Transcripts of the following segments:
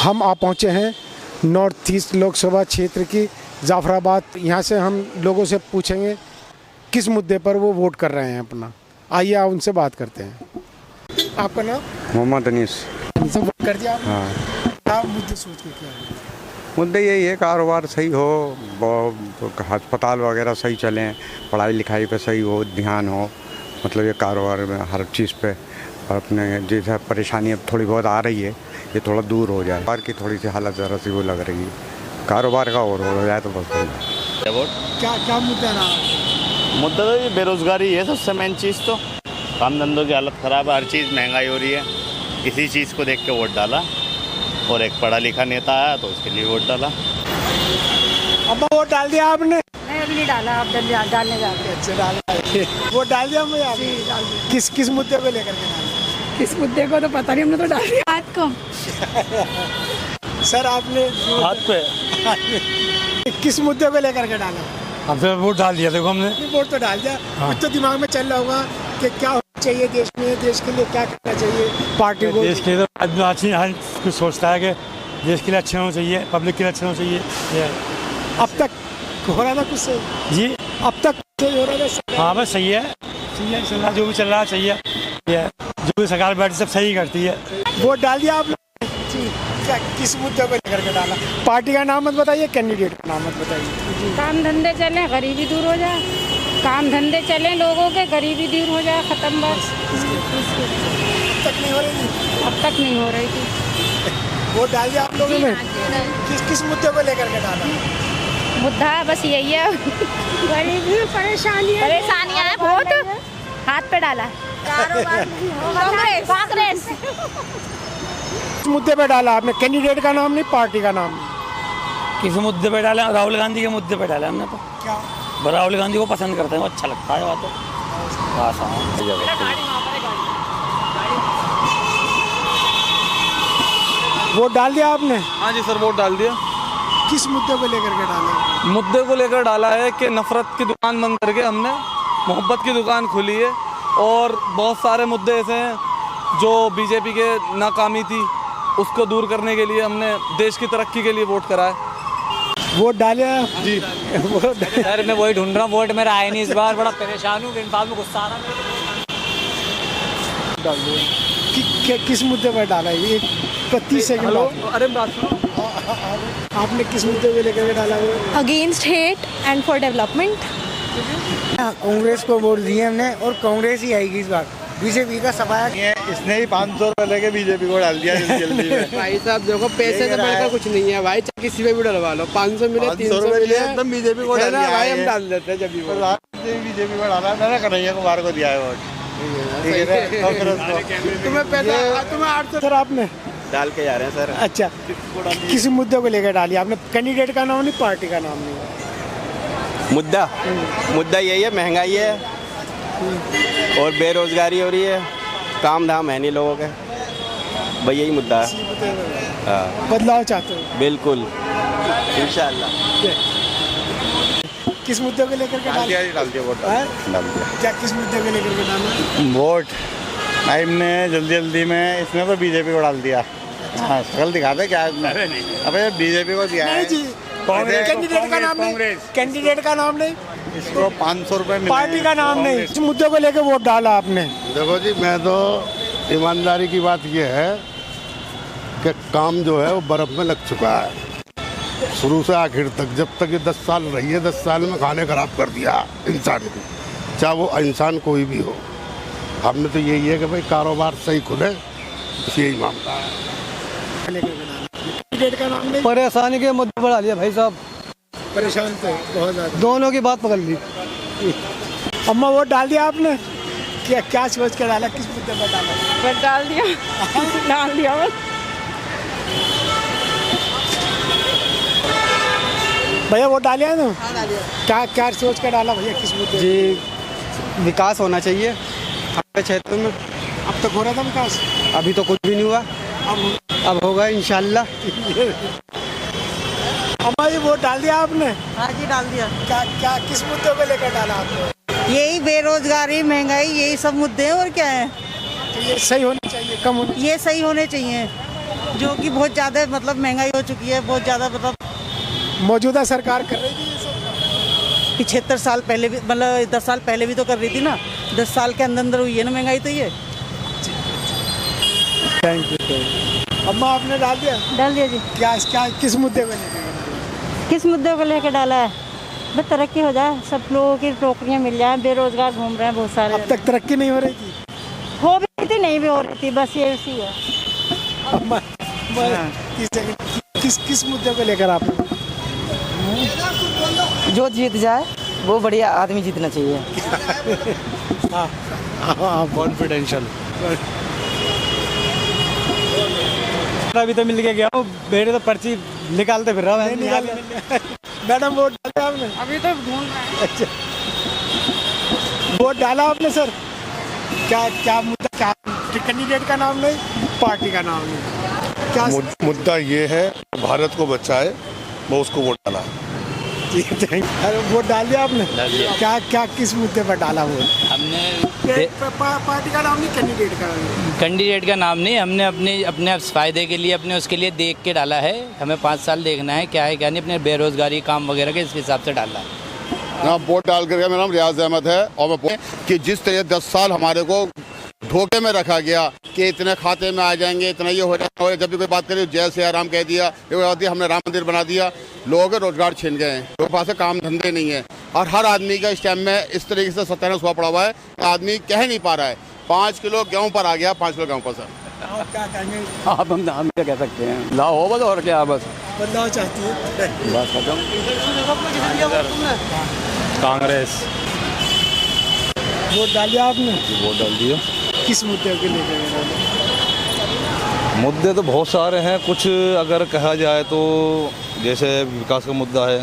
हम आ पहुँचे हैं नॉर्थ ईस्ट लोकसभा क्षेत्र की जाफराबाद। यहाँ से हम लोगों से पूछेंगे किस मुद्दे पर वो वोट कर रहे हैं अपना। आइए आप उनसे बात करते हैं। आपका नाम? मोहम्मद अनीस। वोट कर दिया? हाँ। क्या मुद्दे सोच के क्या है? मुद्दे यही है, कारोबार सही हो, अस्पताल वगैरह सही चलें, पढ़ाई लिखाई पे सही हो, ध्यान हो, मतलब ये कारोबार में हर चीज़ पे अपने जैसा परेशानी अब थोड़ी बहुत आ रही है ये थोड़ा दूर हो जाए। कारोबार की थोड़ी सी हालत ज़रा सी वो लग रही है, कारोबार का और हो जाए तो बहुत सही है। क्या क्या मुद्दा रहा? मुद्दा तो ये बेरोज़गारी है सबसे मेन चीज़। तो काम धंधों की हालत ख़राब है, हर चीज़ महंगाई हो रही है, इसी चीज़ को देख के वोट डाला। और एक पढ़ा लिखा नेता आया तो उसके लिए वोट डाला। अब वोट डाल दिया आपने? नहीं, अभी नहीं डाला, अब डालने जा रहे हैं। अच्छा, डाला। वोट डाल दिया मुझे आपने? जी, डाल दिया। किस मुद्दे को लेकर के डाला? किस मुद्दे को तो पता नहीं, हमने तो डाल दिया। हाथ को सर आपने हाथ पे किस मुद्दे को लेकर के डाला? अब तो वोट डाल दिया, देखो हमने वोट तो डाल दिया। कुछ तो दिमाग में चल रहा होगा कि क्या होना चाहिए देश में, देश के लिए क्या करना चाहिए पार्टी को। देश के लिए तो आदमी अच्छी हर कुछ सोचता है कि देश के लिए अच्छा होना चाहिए, पब्लिक के लिए अच्छा होना चाहिए। ये अब तक हो रहा था कुछ सही? जी, अब तक सही हो रहा था? हाँ बस सही है, सही है, चल रहा जो भी चल रहा है सही है। ये जो भी सरकार बैठी सब सही करती है। वोट डाल दिया आप लोग? जी। क्या किस मुद्दे को लेकर के डाला? पार्टी का नाम मत बताइए, कैंडिडेट का नाम मत बताइए। काम धंधे चले, गरीबी दूर हो जाए। काम धंधे चले लोगों के, गरीबी दूर हो जाए, खत्म बस। तक नहीं हो रही थी? अब तक नहीं हो रही थी। वोट डाल दिया आप लोगों ने? किस मुद्दे को लेकर के डाला? मुद्दा बस यही है, गरीबी परेशानियाँ है बहुत। हाथ पे डाला कांग्रेस। किस मुद्दे पे डाला आपने? कैंडिडेट का नाम नहीं, पार्टी का नाम? किस मुद्दे पे डाला? राहुल गांधी के मुद्दे पे डाला हमने तो। क्या? राहुल गांधी को पसंद करते हैं, वो अच्छा लगता है। बात वोट डाल दिया आपने? हाँ जी सर, वोट डाल दिया। किस मुद्दे को लेकर के डाला? मुद्दे को लेकर डाला है कि नफरत की दुकान बंद करके हमने मोहब्बत की दुकान खोली है। और बहुत सारे मुद्दे ऐसे हैं जो बीजेपी के नाकामी थी, उसको दूर करने के लिए हमने देश की तरक्की के लिए वोट करा है। वोट डाले जी। सर मैं वही ढूंढ रहा हूँ, वोट मेरा आया नहीं इस बार, बड़ा परेशान हूँ, इंसान में गुस्सा आ रहा है। किस मुद्दे पर डाला है? एक 25 सेकंड। अरे बात सुनो, आपने किस मुद्दे को लेकर के डाला? Against hate and for development. Congress को वोट दिए हमने और कांग्रेस ही आएगी इस बार। बीजेपी का सफाया इसने ही 500 रुपये लेके बीजेपी को डाल दिया जल्दी में। भाई साहब देखो, पैसे से बढ़कर कुछ नहीं है भाई, चाहे किसी पे भी डलवा लो। 500 मिले, 300 मिले, एकदम बीजेपी को डाल दिया भाई, हम डाल देते हैं जब भी बीजेपी को डाला। मैंने कन्हैया कुमार को दिया है वोट। तुम्हें पैसा, तुम्हें 800 सर आपने डाल के जा रहे हैं सर। अच्छा, किसी मुद्दे को लेकर डाली आपने? कैंडिडेट का नाम नहीं, पार्टी का नाम नहीं? मुद्दा यही है, महंगाई है और बेरोजगारी हो रही है, काम धाम है नहीं लोगों के, भाई यही मुद्दा है। हाँ। बदलाव चाहते हो? बिल्कुल, इंशाल्लाह। किस मुद्दे को लेकर के डाल दिया वोट। डाल दिया। क्या किस मुद्दे को लेकर के डाला वोट? टाइम ने जल्दी में इसने तो बीजेपी को डाल दिया। हाँ, शकल दिखा दे क्या इसमें? अबे बीजेपी को दिया है। कांग्रेस। कैंडिडेट का नाम नहीं? कैंडिडेट का नाम नहीं? इसको 500 रुपये मिले। पार्टी का नाम नहीं? इस मुद्दे को लेकर वोट डाला आपने? देखो जी, मैं तो ईमानदारी की बात यह है कि काम जो है वो बर्फ में लग चुका है शुरू से आखिर तक। जब तक ये 10 साल रही है, 10 साल में खाने खराब कर दिया इंसान को, चाहे वो इंसान कोई भी हो। हमने तो यही है कि भाई कारोबार सही खुले, बस यही मामला है। कैंडिडेट का नाम नहीं? परेशानी के मुद्दे पर डालिए भाई साहब। परेशान थे बहुत ज़्यादा। दोनों की बात पकड़ ली। अम्मा वोट डाल दिया आपने? क्या सोच कर डाला? किस मुद्दे पर डाला? बस डाल दिया डाल दिया बस। भैया वोट डालिया ना? हाँ, डालिया। क्या सोच कर डाला भैया? किस मुद्दे? जी, विकास होना चाहिए हमारे क्षेत्र में। अब तक हो रहा था विकास? अभी तो कुछ भी नहीं हुआ, अब होगा इंशाल्लाह। अम्मा जी वोट डाल दिया आपने? हाँ जी, डाल दिया। क्या किस मुद्दे को लेकर डाला आपने? यही बेरोजगारी, महंगाई, यही सब मुद्दे हैं और क्या है। ये सही होनी चाहिए, कम होनी? ये सही होने चाहिए। जो कि बहुत ज़्यादा मतलब महंगाई हो चुकी है, बहुत ज़्यादा मतलब मौजूदा सरकार कर रही थी ये सब? 76 साल पहले भी, मतलब 10 साल पहले भी तो कर रही थी ना। 10 साल के अंदर हुई है ना महंगाई तो ये। Thank you. अम्मा आपने डाल दिया? डाल दिया जी। क्या किस मुद्दे को लेकर? किस मुद्दे को लेकर डाला है? बस तरक्की हो जाए, सब लोगों की नौकरियाँ मिल जाए, बेरोजगार घूम रहे हैं बहुत सारे। अब तक तरक्की नहीं हो रही थी? हो भी रही थी, नहीं भी हो रही थी, बस ये उसी है। अम्मा किस मुद्दे को लेकर आप? जो जीत जाए वो बढ़िया आदमी जीतना चाहिए। कॉन्फिडेंशियल। अभी तो मिल के गया हूँ, मेरे तो पर्ची निकालते फिर रहा हूँ। मैडम वोट डाला आपने? अभी तो ढूंढ रहे हैं। अच्छा, वोट डाला आपने सर? क्या मुद्दा, क्या कैंडिडेट का नाम नहीं, पार्टी का नाम नहीं, क्या मुद्दा ये है भारत को बचाए, वो उसको वोट डाला है। वोट डाल दिया आपने? डाल दिया। क्या किस मुद्दे पर डाला वोट? हमने पार्टी का नाम नहीं, कैंडिडेट का? कैंडिडेट का नाम नहीं, हमने अपने फ़ायदे के लिए, अपने उसके लिए देख के डाला है। हमें 5 साल देखना है क्या है क्या नहीं, अपने बेरोजगारी काम वगैरह के इसके हिसाब से डाला है। ना वोट डाल करके मेरा नाम रियाज अहमद है और मैं कि जिस तरह 10 साल हमारे को धोखे में रखा गया कि इतने खाते में आ जाएंगे, इतना ये हो जाएगा, जब भी कोई बात करी जय सिया राम कह दिया, हमने राम मंदिर बना दिया, लोगों के रोजगार छीन गए हैं, लोगों के पास काम धंधे नहीं है और हर आदमी का इस टाइम में इस तरीके से सत्यानाश हुआ पड़ा हुआ है, आदमी कह नहीं पा रहा है। 5 किलो गेहूँ पर आ गया, 5 किलो गेहूँ पर सर। क्या कहेंगे? आप हम क्या कह सकते हैं, लाओ हो बस, और क्या बस बदलाव चाहती है बस खत्म। कांग्रेस। वोट डाल दिया आपने? वोट डाल दिया। किस मुद्दे को लेकर? मुद्दे तो बहुत सारे हैं, कुछ अगर कहा जाए तो जैसे विकास का मुद्दा है,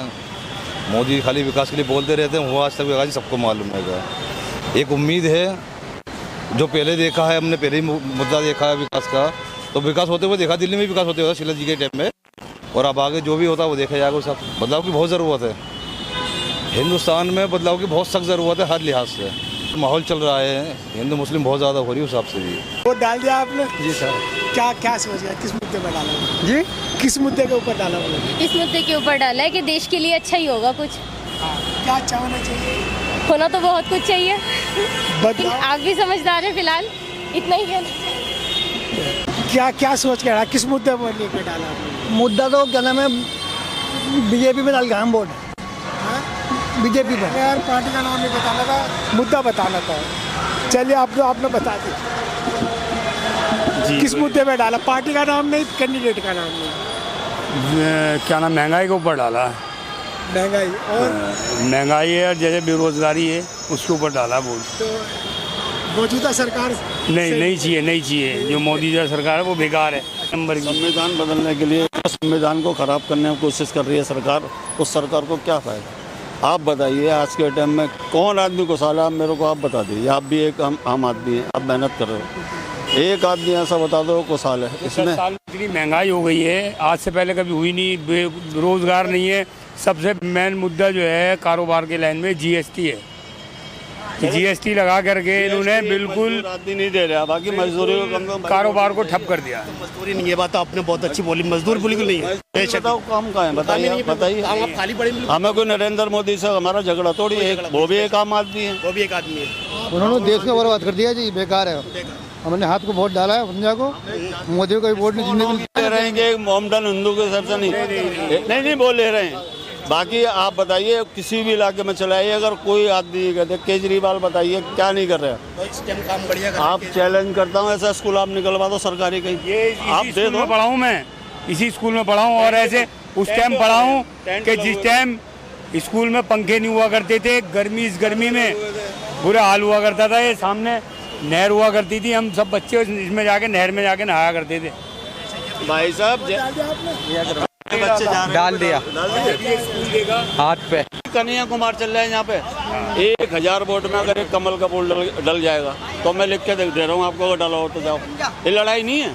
मोदी खाली विकास के लिए बोलते रहते हैं, वो आज तक विकास सबको मालूम है। एक उम्मीद है जो पहले देखा है, हमने पहले ही मुद्दा देखा है विकास का, तो विकास होते हुए देखा, दिल्ली में विकास होते हुए शीला जी के टाइम में, और अब आगे जो भी होता है वो देखा जाएगा। सब बदलाव की बहुत ज़रूरत है, हिंदुस्तान में बदलाव की बहुत सख्त ज़रूरत है हर लिहाज से। माहौल चल रहा है, हिंदू मुस्लिम बहुत ज़्यादा हो रही है उस हिसाब से भी। वोट डाल दिया आपने? जी सर। क्या सोच गया, किस मुद्दे पर डाला जी? किस मुद्दे के ऊपर डाला? इस मुद्दे के ऊपर डाला है कि देश के लिए अच्छा ही होगा कुछ। क्या अच्छा होना चाहिए? होना तो बहुत कुछ चाहिए, लेकिन बदलाव? आप भी समझदार हैं, फिलहाल इतना ही कहना। क्या सोच के डाला, किस मुद्दे पर लेकर डाला आपने? मुद्दा तो क्या नाम है, बीजेपी में डाल गया हम वोट, बीजेपी पर। यार पार्टी का नाम नहीं बताना था, मुद्दा बताना था। चलिए आपने बता दिया किस मुद्दे पे डाला, पार्टी का नाम नहीं, कैंडिडेट का नाम नहीं। क्या नाम, महंगाई के ऊपर डाला है। महंगाई और महंगाई है और जैसे बेरोजगारी है उसके ऊपर डाला वोट। तो मौजूदा सरकार नहीं चाहिए, जो मोदी जी सरकार है वो बेकार है। नंबर संविधान बदलने के लिए संविधान को खराब करने की कोशिश कर रही है सरकार, उस सरकार को क्या फ़ायदा? आप बताइए आज के टाइम में कौन आदमी को साला, आप मेरे को आप बता दीजिए, आप भी एक आम आदमी हैं, आप मेहनत कर रहे हो, एक आदमी ऐसा बता दो को साल है इसमें। इतनी महंगाई हो गई है, आज से पहले कभी हुई नहीं, बेरोजगार नहीं है। सबसे मेन मुद्दा जो है कारोबार के लाइन में जीएसटी है, जीएसटी लगा करके इन्होंने बिल्कुल आदमी नहीं दे रहा, बाकी मजदूरी को कम कारोबार को ठप कर दिया। मजदूरी नहीं है, बात तो आपने बहुत अच्छी बोली, मजदूर बिल्कुल नहीं है। बताओ काम का है, बताइए आप खाली पड़े, हमें कोई नरेंद्र मोदी से हमारा झगड़ा थोड़ी है, वो भी एक आम आदमी है, वो भी एक आदमी है। उन्होंने देश को बर्बाद कर दिया जी, बेकार है। हमने हाथ को वोट डाला है पंजा को, मोदी को वोट नहीं कह रहे हैं कि मोमडन हिंदू के हिसाब से नहीं बोल ले रहे हैं। बाकी आप बताइए किसी भी इलाके में चलाइए, अगर कोई आदमी कहते केजरीवाल बताइए क्या नहीं कर रहे हैं, काम बढ़िया आप चैलेंज करता हूँ, ऐसा स्कूल आप निकलवा दो सरकारी कहीं, ये आप दे दो। पढ़ा हूँ मैं, इसी स्कूल में पढ़ा हूँ, और ऐसे उस टाइम पढ़ा हूँ कि जिस टाइम स्कूल में पंखे नहीं हुआ करते थे, इस गर्मी में बुरा हाल हुआ करता था। ये सामने नहर हुआ करती थी, हम सब बच्चे इसमें जाके नहर में जाके नहाया करते थे। भाई साहब बच्चे डाल दिया हाथ पे। कन्हैया कुमार चल रहा है यहाँ पे, 1000 वोट में अगर एक कमल का फूल डल जाएगा तो मैं लिख के दे रहा हूँ आपको, अगर डाला हो तो जाओ। ये लड़ाई नहीं है,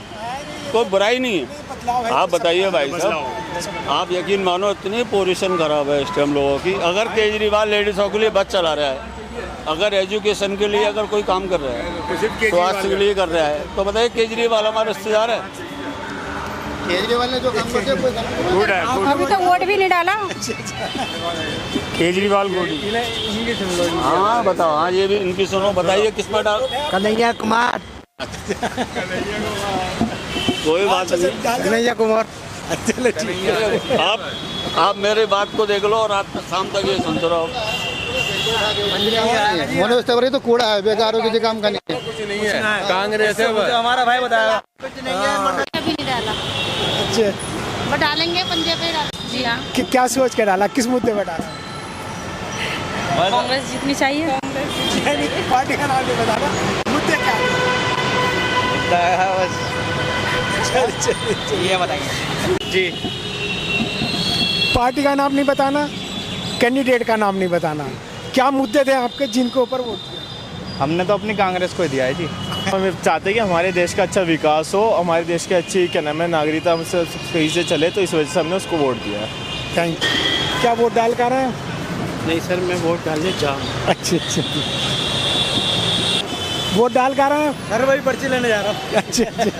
कोई बुराई नहीं है। आप बताइए भाई साहब, आप यकीन मानो इतनी पोजीशन खराब है इस टाइम लोगों की। अगर केजरीवाल लेडीज़ों के लिए बस चला रहा है, अगर एजुकेशन के लिए अगर कोई काम कर रहा है, स्वास्थ्य के लिए कर रहा है, तो बताइए केजरीवाल हमारा रिश्तेदार है? केजरीवाल ने जो काम करते हैं गुड है अभी तो वोट भी नहीं डाला। केजरीवाल गुड। हाँ बताओ, हाँ ये भी इनकी सुनो, बताइए किस पर डाल। कन्हैया कुमार। कोई बात नहीं, कन्हैया कुमार। चलो ठीक है। आप मेरी बात को देख लो और रात शाम तक ये सुनते रहो। मनोज तो कूड़ा है, बेकार किसी काम का नहीं है। कुछ नहीं है, कांग्रेस है हमारा भाई बताया। कुछ नहीं है, भी नहीं डाला। अच्छा, वो डालेंगे पंजे पे डाल। जी हाँ। क्या सोच के डाला, किस मुद्दे पर डाला? कांग्रेस जीतनी चाहिए। पार्टी का नाम नहीं बताना, मुद्दे क्या है? ये बताइए जी, पार्टी का नाम नहीं बताना, कैंडिडेट का नाम नहीं बताना, क्या मुद्दे थे आपके जिनके ऊपर वोट दिया? हमने तो अपनी कांग्रेस को ही दिया है जी। हम चाहते हैं कि हमारे देश का अच्छा विकास हो, हमारे देश की अच्छी क्या नाम है नागरिकता हमसे सही से चले, तो इस वजह से हमने उसको वोट दिया है। Thank you. क्या वोट डाल कर रहे हैं? नहीं सर, मैं वोट डालने जा। अच्छा अच्छा, वोट डाल कर रहे हैं? हर भाई पर्ची लेने जा रहा हूँ। अच्छा अच्छा,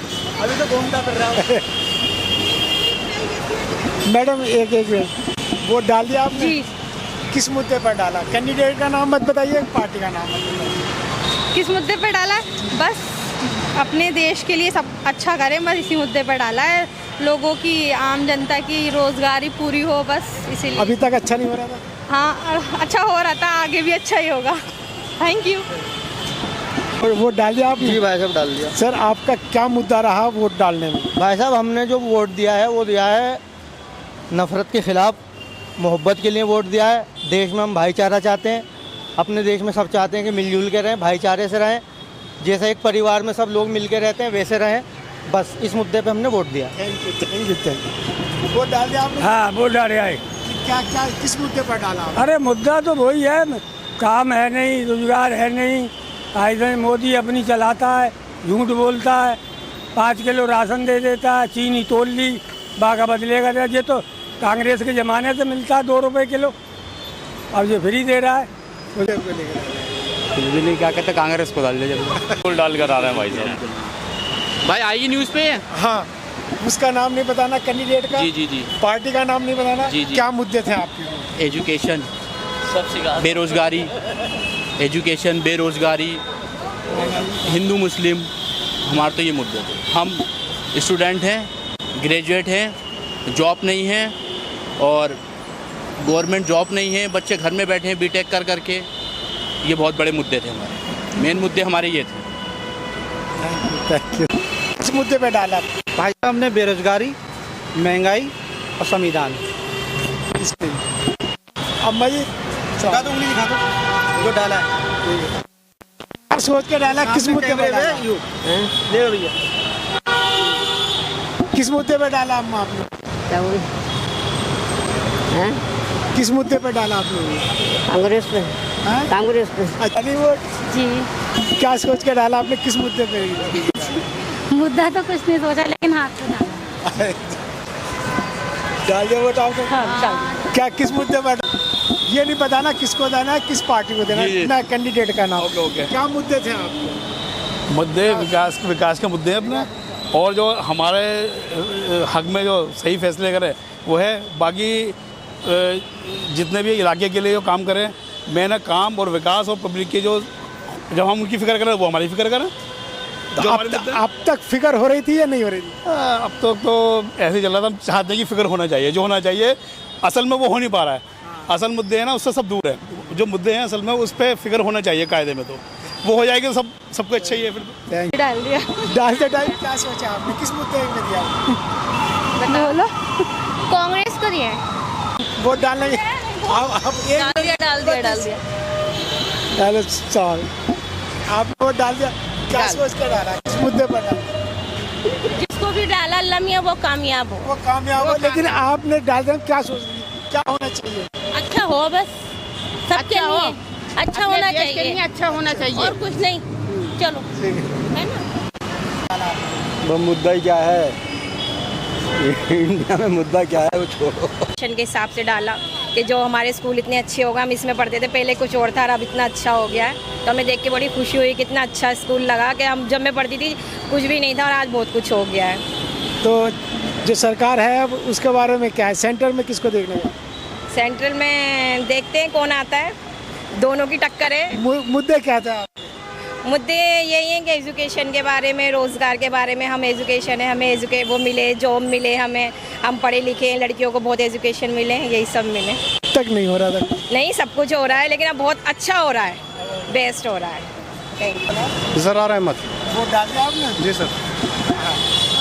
अभी तो घूमता फिर रहा हूँ। मैडम एक मिनट, वोट डाल दिया आपने? जी। किस मुद्दे पर डाला? कैंडिडेट का नाम मत बताइए, पार्टी का नाम मत बताइए। किस मुद्दे पर डाला? बस अपने देश के लिए सब अच्छा करें, बस इसी मुद्दे पर डाला है। लोगों की, आम जनता की रोजगारी पूरी हो, बस इसीलिए। अभी तक अच्छा नहीं हो रहा था? हाँ, अच्छा हो रहा था, आगे भी अच्छा ही होगा। Thank you. और वोट डाल दिया आपने? जी भाई साहब डाल दिया। सर आपका क्या मुद्दा रहा वोट डालने में? भाई साहब हमने जो वोट दिया है वो दिया है नफ़रत के ख़िलाफ़, मोहब्बत के लिए वोट दिया है। देश में हम भाईचारा चाहते हैं, अपने देश में सब चाहते हैं कि मिलजुल के रहें, भाईचारे से रहें, जैसे एक परिवार में सब लोग मिल के रहते हैं वैसे रहें। बस इस मुद्दे पे हमने वोट दिया। Thank you thank you thank you. Vote डाल दिया आपने? हाँ वोट डाले आए। क्या क्या किस मुद्दे पर डाला आपने? अरे मुद्दा तो वही है, काम है नहीं, रोजगार है नहीं, ऐसे मोदी अपनी चलाता है, झूठ बोलता है, 5 किलो राशन दे देता है, चीनी तोल ली, बाका बदलेगा। ये तो कांग्रेस के ज़माने से मिलता है 2 रुपये किलो, अब ये फ्री दे रहा है। बिजली क्या कहते हैं, कांग्रेस को डाल दीजिए। फुल डाल कर आ रहे हैं भाई साहब। भाई आएगी न्यूज़ पे। हाँ, उसका नाम नहीं बताना, कैंडिडेट का। जी जी जी। पार्टी का नाम नहीं बताना। जी जी। क्या मुद्दे थे आपके? एजुकेशन, बेरोजगारी, एजुकेशन, बेरोजगारी, हिंदू मुस्लिम, हमारे तो ये मुद्दे थे। हम स्टूडेंट हैं, ग्रेजुएट हैं, जॉब नहीं है और गवर्नमेंट जॉब नहीं है, बच्चे घर में बैठे हैं बीटेक कर करके। ये बहुत बड़े मुद्दे थे हमारे, मेन मुद्दे हमारे ये थे। Thank you. इस मुद्दे पे डाला भाई साहब हमने बेरोजगारी, महंगाई और संविधान। अम्मा जी दिखा दो, उंगली दिखा दो, जो डाला है। सोच के डाला, किस मुद्दे पे डाला? ले भैया, किस मुद्दे पे डाला अम्मा आपने? किस मुद्दे पे डाला आपने? कांग्रेस पे। कांग्रेस पे। अच्छा नहीं वोट जी। क्या सोच के डाला आपने, किस मुद्दे पे? मुद्दा तो कुछ नहीं सोचा, लेकिन हाथ से डाला। डाल दिया वोट आपने? हाँ, डाल दिया। क्या किस मुद्दे पर? ये नहीं बताना किसको देना है, किस पार्टी को देना है, ना कैंडिडेट का नाम। ओके। क्या मुद्दे थे आपके? मुद्दे विकास के मुद्दे हैं अपने, और जो हमारे हक में जो सही फैसले करें वो है। बाकी जितने भी इलाके के लिए जो काम करें, मैंने काम और विकास और पब्लिक के जो, जब हम उनकी फिक्र करें वो हमारी फिक्र करें। अब तक फिक्र हो रही थी या नहीं हो रही थी? अब तो ऐसे ही चल रहा था। हम चाहते हैं कि फिक्र होना चाहिए, जो होना चाहिए असल में वो हो नहीं पा रहा है। असल मुद्दे हैं ना, उससे सब दूर है। जो मुद्दे हैं असल में उस पर फिक्र होना चाहिए कायदे में, तो वो हो जाएगी तो सबको अच्छा ही है। फिर डाल दिया। डालते टाइम क्या सोचा आपने, किस मुद्दे में दिया? बोलो। कांग्रेस को दिया है। वोट डालने आप डाल दिया। डालो चाल, आप वोट डाल दिया। क्या सोच कर डाला, किस मुद्दे पर डाला? जिसको भी डाला अल्लाह मियां वो कामयाब हो। वो कामयाब हो, लेकिन आपने डाल दिया, क्या सोच रही, क्या होना चाहिए? अच्छा हो, बस सबके लिए अच्छा होना चाहिए। अच्छा होना चाहिए और कुछ नहीं। चलो, है ना? वो मुद्दा ही क्या है इंडिया में, मुद्दा क्या है वो छोड़ो। के हिसाब से डाला कि जो हमारे स्कूल इतने अच्छे हो गए, हम इसमें पढ़ते थे पहले कुछ और था और अब इतना अच्छा हो गया है, तो हमें देख के बड़ी खुशी हुई। कितना अच्छा स्कूल लगा कि हम जब मैं पढ़ती थी कुछ भी नहीं था और आज बहुत कुछ हो गया है। तो जो सरकार है अब उसके बारे में क्या है, सेंटर में किसको देखने का? सेंट्रल में देखते हैं कौन आता है, दोनों की टक्कर है। मुद्दे क्या थे आप? मुद्दे यही हैं कि एजुकेशन के बारे में, रोज़गार के बारे में। हम एजुकेशन है, हमें वो मिले, जॉब मिले, हमें हम पढ़े लिखे हैं, लड़कियों को बहुत एजुकेशन मिले, यही सब मिले। तक नहीं हो रहा था? नहीं, सब कुछ हो रहा है, लेकिन अब बहुत अच्छा हो रहा है, बेस्ट हो रहा है। ज़रार अहमद। वोट डाल दिया आपने? जी सर।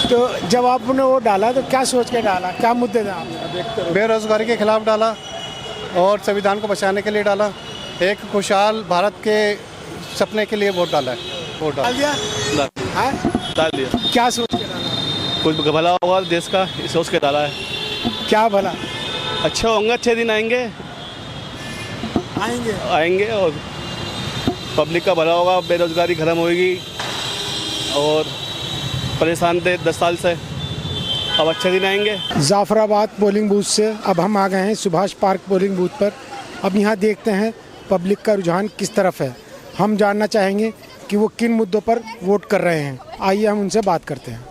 तो जब आपने वोट डाला तो क्या सोच के डाला, क्या मुद्दे थे आपने? बेरोजगारी के खिलाफ डाला और संविधान को बचाने के लिए डाला, एक खुशहाल भारत के सपने के लिए वोट डाला है। वोट डाल दिया? डाल दिया। क्या सोच के डाला? कुछ भला होगा देश का, सोच के डाला है। क्या भला? अच्छे होंगे, अच्छे दिन आएंगे और पब्लिक का भला होगा, बेरोजगारी खत्म होगी और परेशान थे 10 साल से, अब अच्छे दिन आएंगे। जाफराबाद पोलिंग बूथ से अब हम आ गए हैं सुभाष पार्क पोलिंग बूथ पर। अब यहाँ देखते हैं पब्लिक का रुझान किस तरफ है। हम जानना चाहेंगे कि वो किन मुद्दों पर वोट कर रहे हैं। आइए हम उनसे बात करते हैं।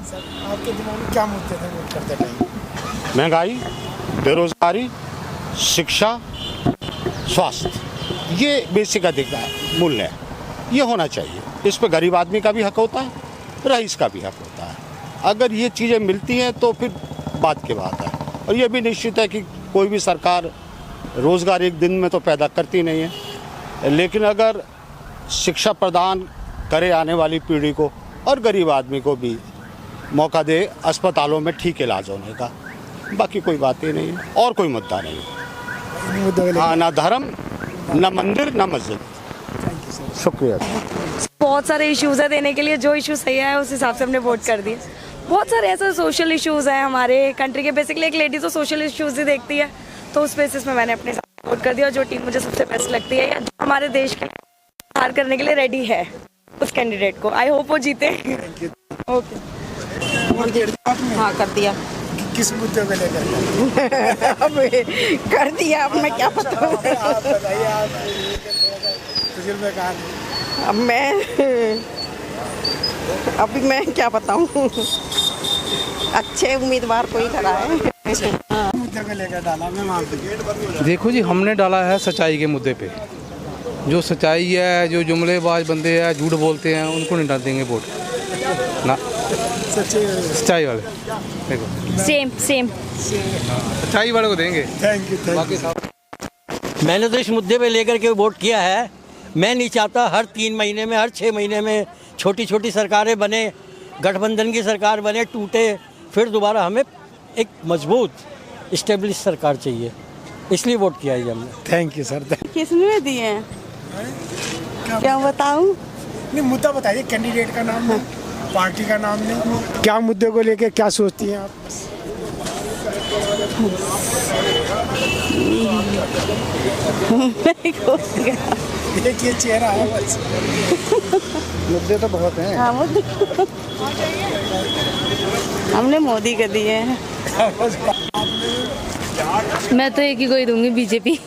सर, आपके दिमाग में क्या मुद्दे थे वोट करते टाइम? महंगाई, बेरोजगारी, शिक्षा, स्वास्थ्य, ये बेसिक अधिकार मूल्य है, ये होना चाहिए। इस पर गरीब आदमी का भी हक होता है, रईस का भी हक होता है। अगर ये चीज़ें मिलती हैं तो फिर बात की बात है। और ये भी निश्चित है कि कोई भी सरकार रोज़गार एक दिन में तो पैदा करती नहीं है, लेकिन अगर शिक्षा प्रदान करे आने वाली पीढ़ी को और गरीब आदमी को भी मौका दे अस्पतालों में ठीक इलाज होने का, बाकी कोई बात ही नहीं है और कोई मुद्दा नहीं है। हाँ, ना धर्म, ना मंदिर, ना मस्जिद। शुक्रिया। बहुत सारे इश्यूज़ है देने के लिए, जो इशू सही है उस हिसाब से हमने वोट कर दिए। बहुत सारे ऐसे सोशल इश्यूज़ हैं हमारे कंट्री के। बेसिकली एक लेडी तो सोशल इश्यूज़ ही देखती है, तो उस बेसिस में मैंने अपने साथ वोट कर दिया। जो टीम मुझे सबसे बेस्ट लगती है या जो हमारे देश के लिए हार करने के लिए रेडी है, उस कैंडिडेट को आई होप वो जीते। ओके, हाँ कर दिया। किस मुद्दे पे लेकर? अब कर दिया, अब मैं क्या बताऊँ। आप बताइए, आप अब अभी मैं क्या बताऊँ, अच्छे उम्मीदवार कोई खड़ा है। मुद्दे पे लेकर डाला मैं वहाँ पे। देखो जी, हमने डाला है सच्चाई के मुद्दे पे। जो सच्चाई है, जो जुमलेबाज बंदे हैं, झूठ बोलते हैं, उनको नहीं डाल देंगे वोट ना। सच्चाई वाले देखो, सेम सच्चाई वाले को देंगे। Thank you. बाकी साहब, मैंने तो इस मुद्दे पे लेकर के वोट किया है। मैं नहीं चाहता हर 3 महीने में, हर 6 महीने में छोटी छोटी सरकारें बने, गठबंधन की सरकार बने, टूटे, फिर दोबारा हमें एक मजबूत इस्टेब्लिश सरकार चाहिए, इसलिए वोट किया है हमने। Thank you sir. किसने दिए हैं? क्या बताऊँ? नहीं, मुद्दा बताइए, कैंडिडेट का नाम नहीं, पार्टी का नाम नहीं, क्या मुद्दे को लेके क्या सोचती हैं आप? एक ये चेहरा है बस। मुद्दे तो बहुत हैं। हाँ, मुद्दे हमने मोदी को दिए हैं। मैं तो एक ही को ही दूंगी, बीजेपी।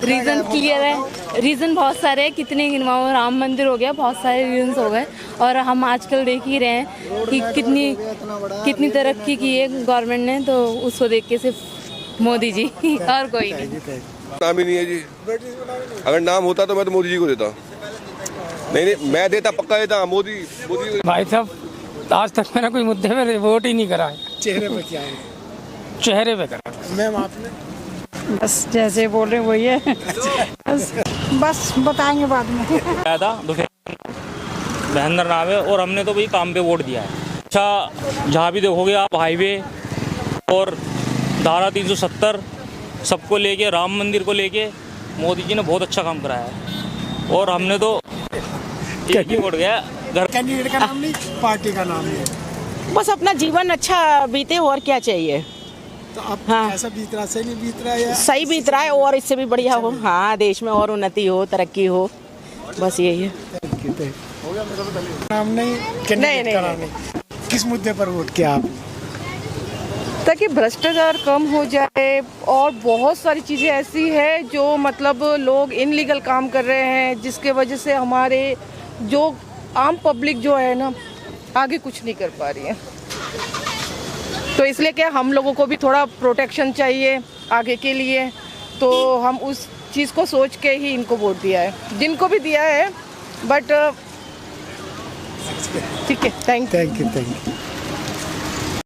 रीज़न क्लियर है, रीज़न बहुत सारे हैं, कितने गिनवाओ। राम मंदिर हो गया, बहुत सारे रीजंस हो गए, और हम आजकल देख ही रहे हैं कि कितनी तरक्की की है गवर्नमेंट ने, तो उसको देख के सिर्फ मोदी जी और कोई नहीं। नाम ही नहीं है जी। अगर नाम होता तो मैं तो मोदी जी को देता। नहीं, मैं देता, पक्का देता। मोदी भाई साहब, आज तक मैंने कोई मुद्दे में वोट ही नहीं करा है। चेहरे पे क्या है? चेहरे पे करा। मैम आपने? बस जैसे बोल रहे वही है। बस बताएंगे बाद में। महेंद्र नाम है और हमने तो भाई काम पे वोट दिया है। अच्छा, जहाँ भी देखोगे आप हाईवे और धारा 370 सबको लेके, राम मंदिर को लेके मोदी जी ने बहुत अच्छा काम कराया है, और हमने तो एक ही वोट गया। कैंडिडेट का नाम नहीं, पार्टी का नाम नहीं, बस अपना जीवन अच्छा बीते और क्या चाहिए। तो अब हाँ, ऐसा बीत रहा, सही नहीं बीत रहा है? सही बीत रहा है और इससे भी बढ़िया हो। हाँ, देश में और उन्नति हो, तरक्की हो, बस यही है। नाम नहीं, कैंडिडेट का नाम नहीं। किस मुद्दे पर वोट किया आप? ताकि भ्रष्टाचार कम हो जाए, और बहुत सारी चीज़ें ऐसी है जो मतलब लोग इनलीगल काम कर रहे हैं, जिसके वजह से हमारे जो आम पब्लिक जो है ना, आगे कुछ नहीं कर पा रही है। तो इसलिए क्या हम लोगों को भी थोड़ा प्रोटेक्शन चाहिए आगे के लिए, तो हम उस चीज़ को सोच के ही इनको वोट दिया है, जिनको भी दिया है। बट ठीक है, थैंक यू।